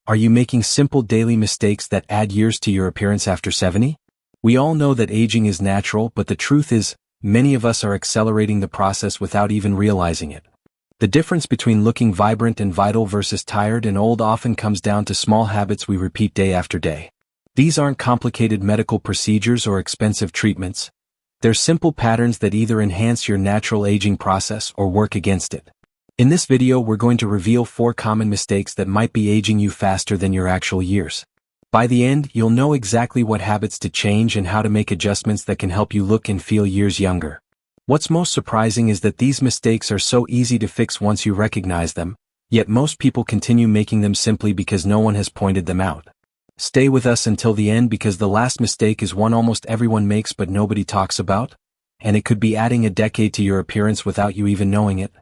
Are you making simple daily mistakes that add years to your appearance after 70? We all know that aging is natural, but the truth is, many of us are accelerating the process without even realizing it. The difference between looking vibrant and vital versus tired and old often comes down to small habits we repeat day after day. These aren't complicated medical procedures or expensive treatments. They're simple patterns that either enhance your natural aging process or work against it. In this video, we're going to reveal 4 common mistakes that might be aging you faster than your actual years. By the end, you'll know exactly what habits to change and how to make adjustments that can help you look and feel years younger. What's most surprising is that these mistakes are so easy to fix once you recognize them, yet most people continue making them simply because no one has pointed them out. Stay with us until the end because the last mistake is one almost everyone makes but nobody talks about, and it could be adding a decade to your appearance without you even knowing it.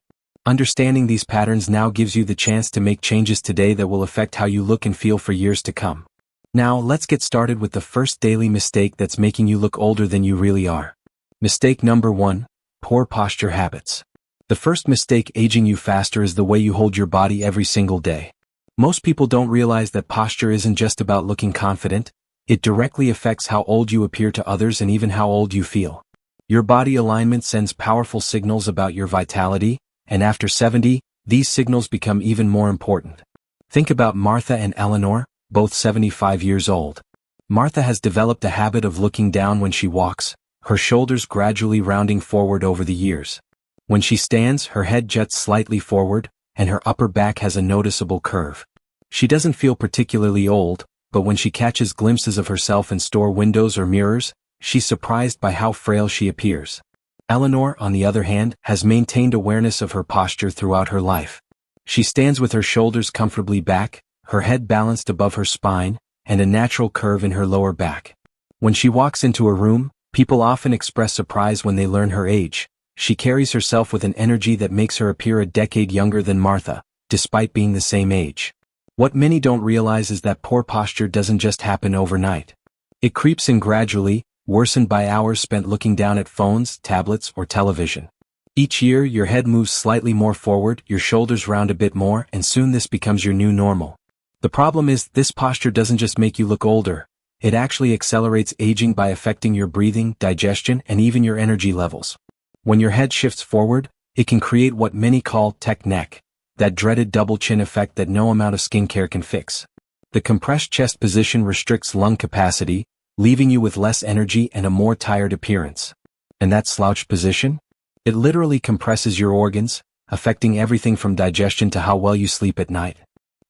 Understanding these patterns now gives you the chance to make changes today that will affect how you look and feel for years to come. Now, let's get started with the first daily mistake that's making you look older than you really are. Mistake number 1, poor posture habits. The first mistake aging you faster is the way you hold your body every single day. Most people don't realize that posture isn't just about looking confident, it directly affects how old you appear to others and even how old you feel. Your body alignment sends powerful signals about your vitality, and after 70, these signals become even more important. Think about Martha and Eleanor, both 75 years old. Martha has developed a habit of looking down when she walks, her shoulders gradually rounding forward over the years. When she stands, her head juts slightly forward, and her upper back has a noticeable curve. She doesn't feel particularly old, but when she catches glimpses of herself in store windows or mirrors, she's surprised by how frail she appears. Eleanor, on the other hand, has maintained awareness of her posture throughout her life. She stands with her shoulders comfortably back, her head balanced above her spine, and a natural curve in her lower back. When she walks into a room, people often express surprise when they learn her age. She carries herself with an energy that makes her appear a decade younger than Martha, despite being the same age. What many don't realize is that poor posture doesn't just happen overnight. It creeps in gradually, worsened by hours spent looking down at phones, tablets, or television. Each year, your head moves slightly more forward, your shoulders round a bit more, and soon this becomes your new normal. The problem is, this posture doesn't just make you look older, it actually accelerates aging by affecting your breathing, digestion, and even your energy levels. When your head shifts forward, it can create what many call tech neck, that dreaded double chin effect that no amount of skincare can fix. The compressed chest position restricts lung capacity, leaving you with less energy and a more tired appearance. And that slouched position? It literally compresses your organs, affecting everything from digestion to how well you sleep at night.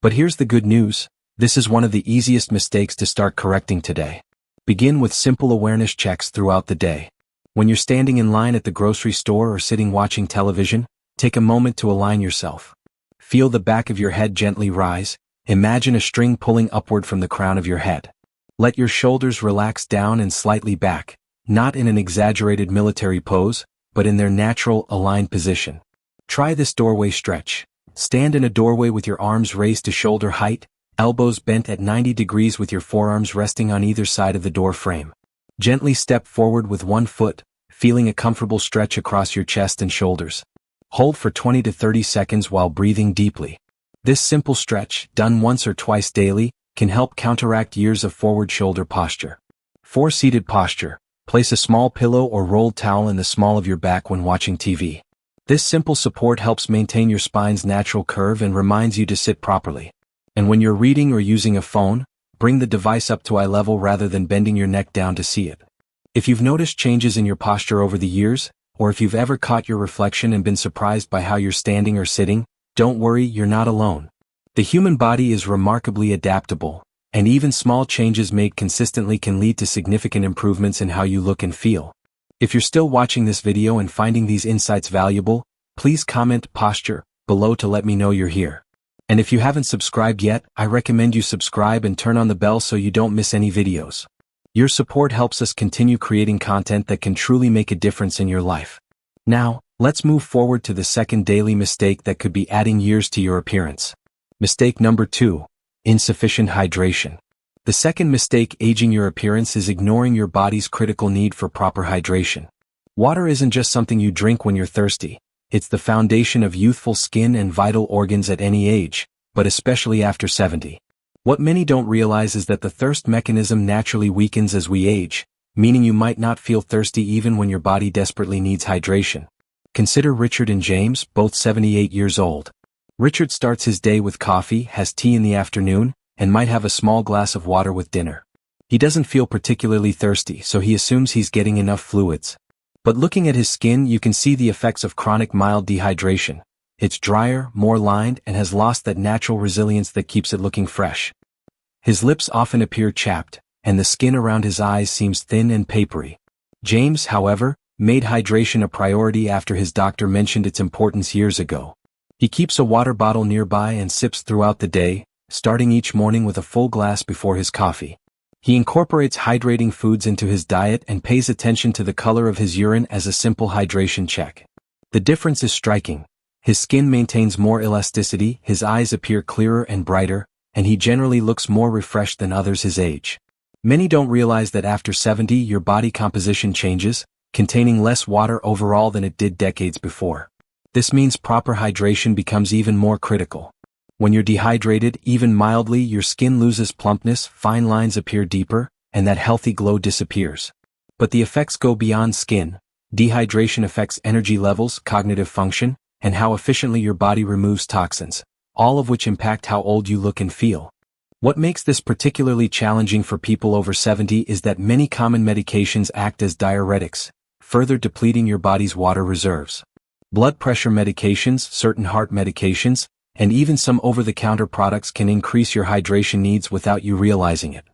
But here's the good news, this is one of the easiest mistakes to start correcting today. Begin with simple awareness checks throughout the day. When you're standing in line at the grocery store or sitting watching television, take a moment to align yourself. Feel the back of your head gently rise, imagine a string pulling upward from the crown of your head. Let your shoulders relax down and slightly back, not in an exaggerated military pose, but in their natural, aligned position. Try this doorway stretch. Stand in a doorway with your arms raised to shoulder height, elbows bent at 90 degrees with your forearms resting on either side of the door frame. Gently step forward with one foot, feeling a comfortable stretch across your chest and shoulders. Hold for 20 to 30 seconds while breathing deeply. This simple stretch, done once or twice daily, can help counteract years of forward shoulder posture. 4. Seated posture. Place a small pillow or rolled towel in the small of your back when watching TV. This simple support helps maintain your spine's natural curve and reminds you to sit properly. And when you're reading or using a phone, bring the device up to eye level rather than bending your neck down to see it. If you've noticed changes in your posture over the years, or if you've ever caught your reflection and been surprised by how you're standing or sitting, don't worry, you're not alone. The human body is remarkably adaptable, and even small changes made consistently can lead to significant improvements in how you look and feel. If you're still watching this video and finding these insights valuable, please comment posture below to let me know you're here. And if you haven't subscribed yet, I recommend you subscribe and turn on the bell so you don't miss any videos. Your support helps us continue creating content that can truly make a difference in your life. Now, let's move forward to the second daily mistake that could be adding years to your appearance. Mistake number 2, insufficient hydration. The second mistake aging your appearance is ignoring your body's critical need for proper hydration. Water isn't just something you drink when you're thirsty. It's the foundation of youthful skin and vital organs at any age, but especially after 70. What many don't realize is that the thirst mechanism naturally weakens as we age, meaning you might not feel thirsty even when your body desperately needs hydration. Consider Richard and James, both 78 years old. Richard starts his day with coffee, has tea in the afternoon, and might have a small glass of water with dinner. He doesn't feel particularly thirsty, so he assumes he's getting enough fluids. But looking at his skin, you can see the effects of chronic mild dehydration. It's drier, more lined, and has lost that natural resilience that keeps it looking fresh. His lips often appear chapped, and the skin around his eyes seems thin and papery. James, however, made hydration a priority after his doctor mentioned its importance years ago. He keeps a water bottle nearby and sips throughout the day, starting each morning with a full glass before his coffee. He incorporates hydrating foods into his diet and pays attention to the color of his urine as a simple hydration check. The difference is striking. His skin maintains more elasticity, his eyes appear clearer and brighter, and he generally looks more refreshed than others his age. Many don't realize that after 70 your body composition changes, containing less water overall than it did decades before. This means proper hydration becomes even more critical. When you're dehydrated, even mildly, your skin loses plumpness, fine lines appear deeper, and that healthy glow disappears. But the effects go beyond skin. Dehydration affects energy levels, cognitive function, and how efficiently your body removes toxins, all of which impact how old you look and feel. What makes this particularly challenging for people over 70 is that many common medications act as diuretics, further depleting your body's water reserves. Blood pressure medications, certain heart medications, and even some over-the-counter products can increase your hydration needs without you realizing it.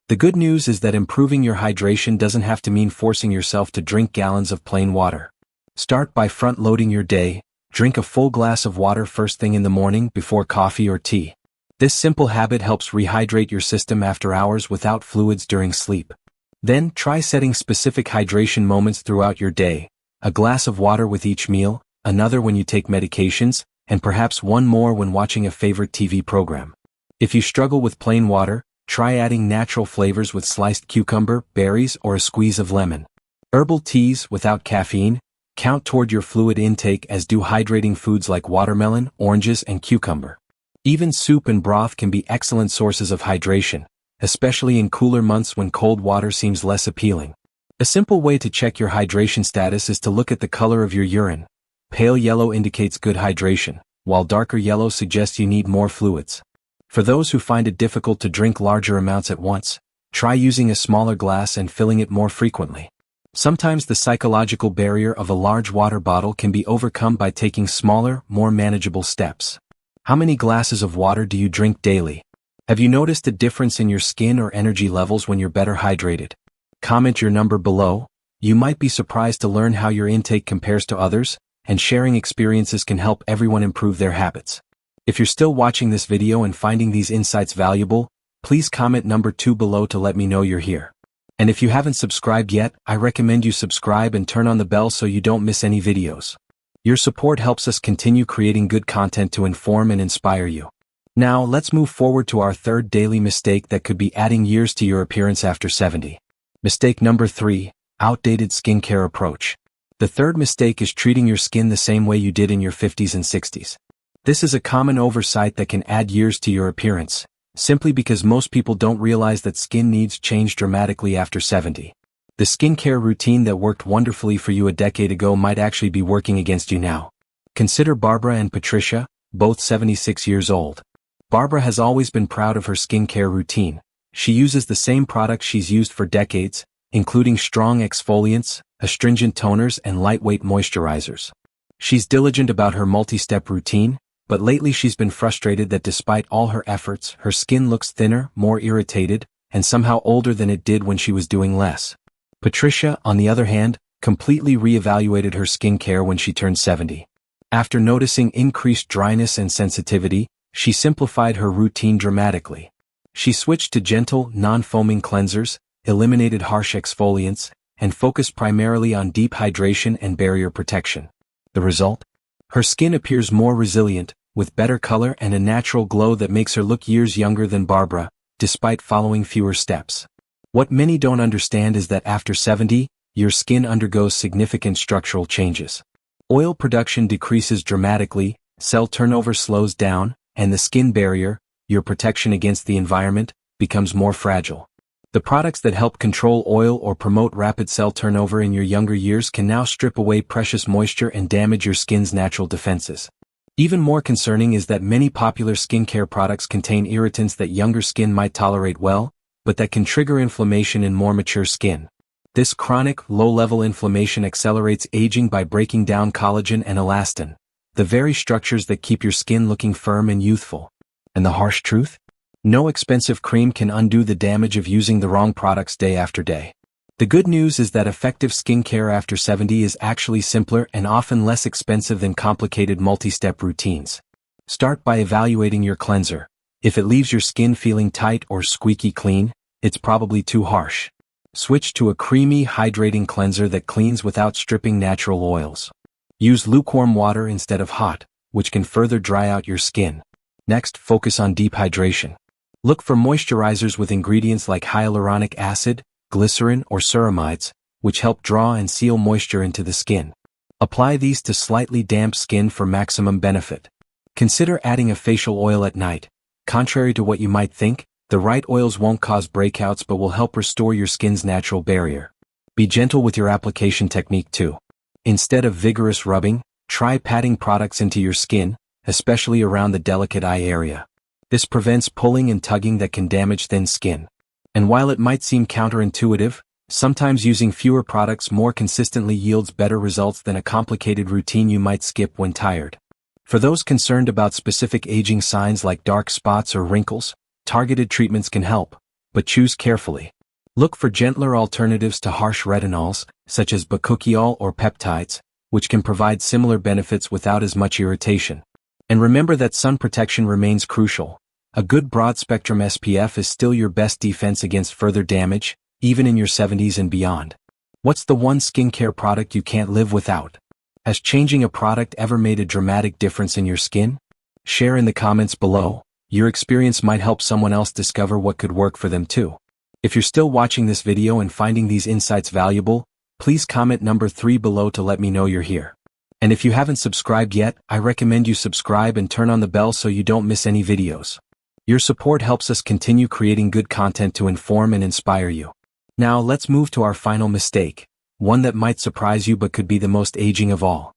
The good news is that improving your hydration doesn't have to mean forcing yourself to drink gallons of plain water. Start by front-loading your day. Drink a full glass of water first thing in the morning before coffee or tea. This simple habit helps rehydrate your system after hours without fluids during sleep. Then, try setting specific hydration moments throughout your day. A glass of water with each meal, another when you take medications, and perhaps one more when watching a favorite TV program. If you struggle with plain water, try adding natural flavors with sliced cucumber, berries, or a squeeze of lemon. Herbal teas, without caffeine, count toward your fluid intake as do hydrating foods like watermelon, oranges, and cucumber. Even soup and broth can be excellent sources of hydration, especially in cooler months when cold water seems less appealing. A simple way to check your hydration status is to look at the color of your urine. Pale yellow indicates good hydration, while darker yellow suggests you need more fluids. For those who find it difficult to drink larger amounts at once, try using a smaller glass and filling it more frequently. Sometimes the psychological barrier of a large water bottle can be overcome by taking smaller, more manageable steps. How many glasses of water do you drink daily? Have you noticed a difference in your skin or energy levels when you're better hydrated? Comment your number below. You might be surprised to learn how your intake compares to others, and sharing experiences can help everyone improve their habits. If you're still watching this video and finding these insights valuable, please comment number 2 below to let me know you're here. And if you haven't subscribed yet, I recommend you subscribe and turn on the bell so you don't miss any videos. Your support helps us continue creating good content to inform and inspire you. Now, let's move forward to our third daily mistake that could be adding years to your appearance after 70. Mistake number 3, outdated skincare approach. The third mistake is treating your skin the same way you did in your 50s and 60s. This is a common oversight that can add years to your appearance, simply because most people don't realize that skin needs change dramatically after 70. The skincare routine that worked wonderfully for you a decade ago might actually be working against you now. Consider Barbara and Patricia, both 76 years old. Barbara has always been proud of her skincare routine. She uses the same products she's used for decades, including strong exfoliants, astringent toners, and lightweight moisturizers. She's diligent about her multi-step routine, but lately she's been frustrated that despite all her efforts, her skin looks thinner, more irritated, and somehow older than it did when she was doing less. Patricia, on the other hand, completely reevaluated her skincare when she turned 70. After noticing increased dryness and sensitivity, she simplified her routine dramatically. She switched to gentle, non-foaming cleansers, eliminated harsh exfoliants, and focused primarily on deep hydration and barrier protection. The result? Her skin appears more resilient, with better color and a natural glow that makes her look years younger than Barbara, despite following fewer steps. What many don't understand is that after 70, your skin undergoes significant structural changes. Oil production decreases dramatically, cell turnover slows down, and the skin barrier, your protection against the environment becomes more fragile. The products that help control oil or promote rapid cell turnover in your younger years can now strip away precious moisture and damage your skin's natural defenses. Even more concerning is that many popular skincare products contain irritants that younger skin might tolerate well, but that can trigger inflammation in more mature skin. This chronic, low-level inflammation accelerates aging by breaking down collagen and elastin, the very structures that keep your skin looking firm and youthful. And the harsh truth? No expensive cream can undo the damage of using the wrong products day after day. The good news is that effective skincare after 70 is actually simpler and often less expensive than complicated multi-step routines. Start by evaluating your cleanser. If it leaves your skin feeling tight or squeaky clean, it's probably too harsh. Switch to a creamy, hydrating cleanser that cleans without stripping natural oils. Use lukewarm water instead of hot, which can further dry out your skin. Next, focus on deep hydration. Look for moisturizers with ingredients like hyaluronic acid, glycerin, or ceramides, which help draw and seal moisture into the skin. Apply these to slightly damp skin for maximum benefit. Consider adding a facial oil at night. Contrary to what you might think, the right oils won't cause breakouts but will help restore your skin's natural barrier. Be gentle with your application technique too. Instead of vigorous rubbing, try patting products into your skin, especially around the delicate eye area. This prevents pulling and tugging that can damage thin skin. And while it might seem counterintuitive, sometimes using fewer products more consistently yields better results than a complicated routine you might skip when tired. For those concerned about specific aging signs like dark spots or wrinkles, targeted treatments can help, but choose carefully. Look for gentler alternatives to harsh retinols, such as bakuchiol or peptides, which can provide similar benefits without as much irritation. And remember that sun protection remains crucial. A good broad-spectrum SPF is still your best defense against further damage, even in your 70s and beyond. What's the one skincare product you can't live without? Has changing a product ever made a dramatic difference in your skin? Share in the comments below. Your experience might help someone else discover what could work for them too. If you're still watching this video and finding these insights valuable, please comment number 3 below to let me know you're here. And if you haven't subscribed yet, I recommend you subscribe and turn on the bell so you don't miss any videos. Your support helps us continue creating good content to inform and inspire you. Now let's move to our final mistake, one that might surprise you but could be the most aging of all.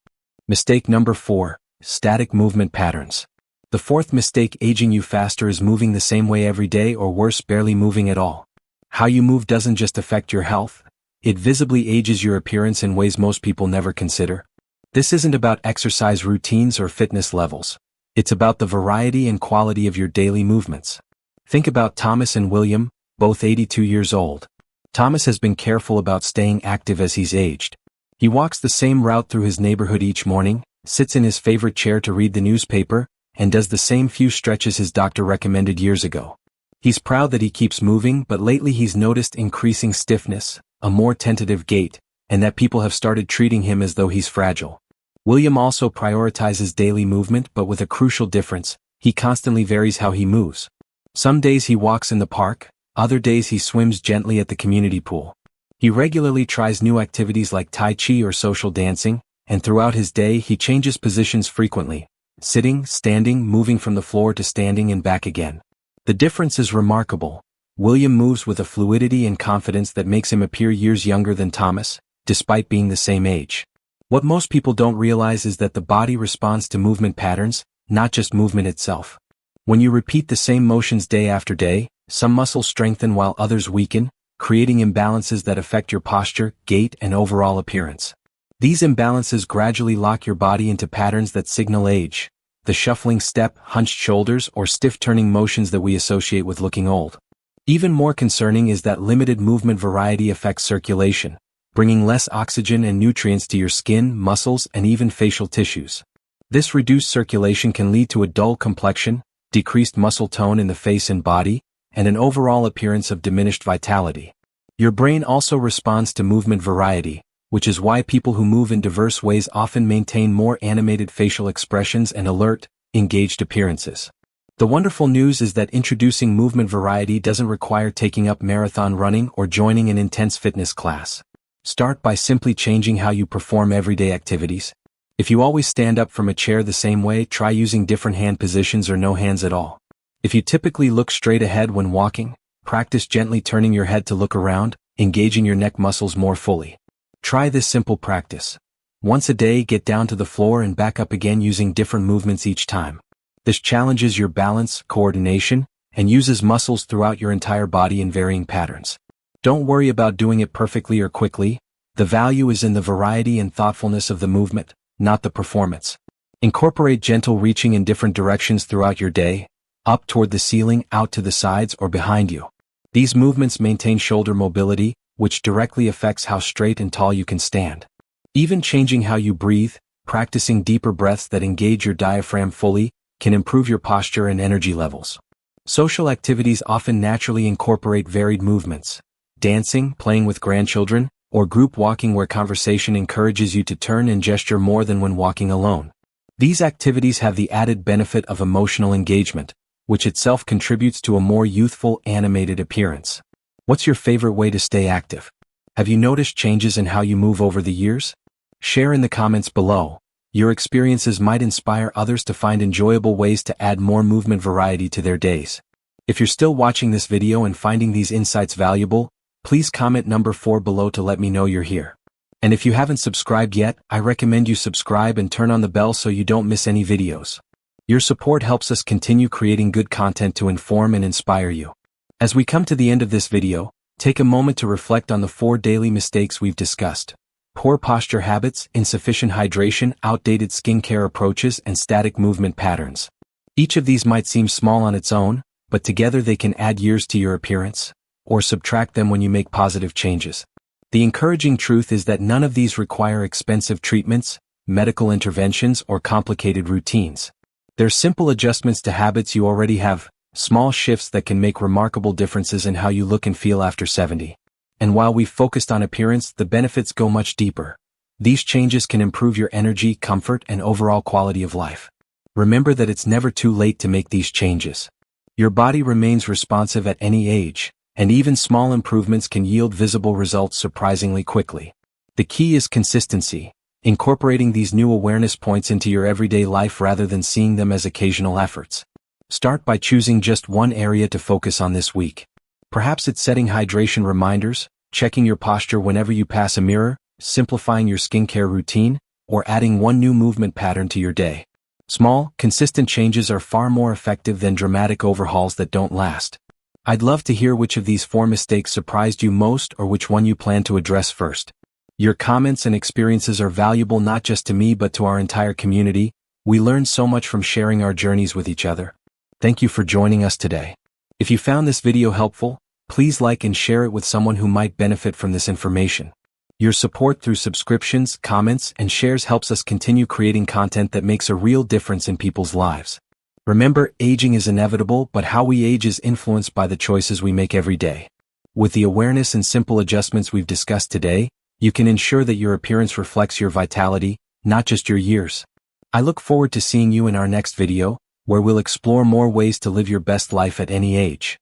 Mistake number 4, static movement patterns. The fourth mistake aging you faster is moving the same way every day or worse, barely moving at all. How you move doesn't just affect your health, it visibly ages your appearance in ways most people never consider. This isn't about exercise routines or fitness levels. It's about the variety and quality of your daily movements. Think about Thomas and William, both 82 years old. Thomas has been careful about staying active as he's aged. He walks the same route through his neighborhood each morning, sits in his favorite chair to read the newspaper, and does the same few stretches his doctor recommended years ago. He's proud that he keeps moving, but lately he's noticed increasing stiffness, a more tentative gait, and that people have started treating him as though he's fragile. William also prioritizes daily movement, but with a crucial difference: he constantly varies how he moves. Some days he walks in the park, other days he swims gently at the community pool. He regularly tries new activities like Tai Chi or social dancing, and throughout his day he changes positions frequently, sitting, standing, moving from the floor to standing and back again. The difference is remarkable. William moves with a fluidity and confidence that makes him appear years younger than Thomas, despite being the same age. What most people don't realize is that the body responds to movement patterns, not just movement itself. When you repeat the same motions day after day, some muscles strengthen while others weaken, creating imbalances that affect your posture, gait, and overall appearance. These imbalances gradually lock your body into patterns that signal age: the shuffling step, hunched shoulders, or stiff turning motions that we associate with looking old. Even more concerning is that limited movement variety affects circulation, bringing less oxygen and nutrients to your skin, muscles, and even facial tissues. This reduced circulation can lead to a dull complexion, decreased muscle tone in the face and body, and an overall appearance of diminished vitality. Your brain also responds to movement variety, which is why people who move in diverse ways often maintain more animated facial expressions and alert, engaged appearances. The wonderful news is that introducing movement variety doesn't require taking up marathon running or joining an intense fitness class. Start by simply changing how you perform everyday activities. If you always stand up from a chair the same way, try using different hand positions or no hands at all. If you typically look straight ahead when walking, practice gently turning your head to look around, engaging your neck muscles more fully. Try this simple practice. Once a day, get down to the floor and back up again using different movements each time. This challenges your balance, coordination, and uses muscles throughout your entire body in varying patterns. Don't worry about doing it perfectly or quickly. The value is in the variety and thoughtfulness of the movement, not the performance. Incorporate gentle reaching in different directions throughout your day, up toward the ceiling, out to the sides, or behind you. These movements maintain shoulder mobility, which directly affects how straight and tall you can stand. Even changing how you breathe, practicing deeper breaths that engage your diaphragm fully, can improve your posture and energy levels. Social activities often naturally incorporate varied movements. Dancing, playing with grandchildren, or group walking where conversation encourages you to turn and gesture more than when walking alone. These activities have the added benefit of emotional engagement, which itself contributes to a more youthful, animated appearance. What's your favorite way to stay active? Have you noticed changes in how you move over the years? Share in the comments below. Your experiences might inspire others to find enjoyable ways to add more movement variety to their days. If you're still watching this video and finding these insights valuable, please comment number 4 below to let me know you're here. And if you haven't subscribed yet, I recommend you subscribe and turn on the bell so you don't miss any videos. Your support helps us continue creating good content to inform and inspire you. As we come to the end of this video, take a moment to reflect on the 4 daily mistakes we've discussed. Poor posture habits, insufficient hydration, outdated skincare approaches, and static movement patterns. Each of these might seem small on its own, but together they can add years to your appearance, or subtract them when you make positive changes. The encouraging truth is that none of these require expensive treatments, medical interventions, or complicated routines. They're simple adjustments to habits you already have, small shifts that can make remarkable differences in how you look and feel after 70. And while we've focused on appearance, the benefits go much deeper. These changes can improve your energy, comfort, and overall quality of life. Remember that it's never too late to make these changes. Your body remains responsive at any age, and even small improvements can yield visible results surprisingly quickly. The key is consistency, incorporating these new awareness points into your everyday life rather than seeing them as occasional efforts. Start by choosing just one area to focus on this week. Perhaps it's setting hydration reminders, checking your posture whenever you pass a mirror, simplifying your skincare routine, or adding one new movement pattern to your day. Small, consistent changes are far more effective than dramatic overhauls that don't last. I'd love to hear which of these 4 mistakes surprised you most or which one you plan to address first. Your comments and experiences are valuable not just to me but to our entire community. We learn so much from sharing our journeys with each other. Thank you for joining us today. If you found this video helpful, please like and share it with someone who might benefit from this information. Your support through subscriptions, comments, and shares helps us continue creating content that makes a real difference in people's lives. Remember, aging is inevitable, but how we age is influenced by the choices we make every day. With the awareness and simple adjustments we've discussed today, you can ensure that your appearance reflects your vitality, not just your years. I look forward to seeing you in our next video, where we'll explore more ways to live your best life at any age.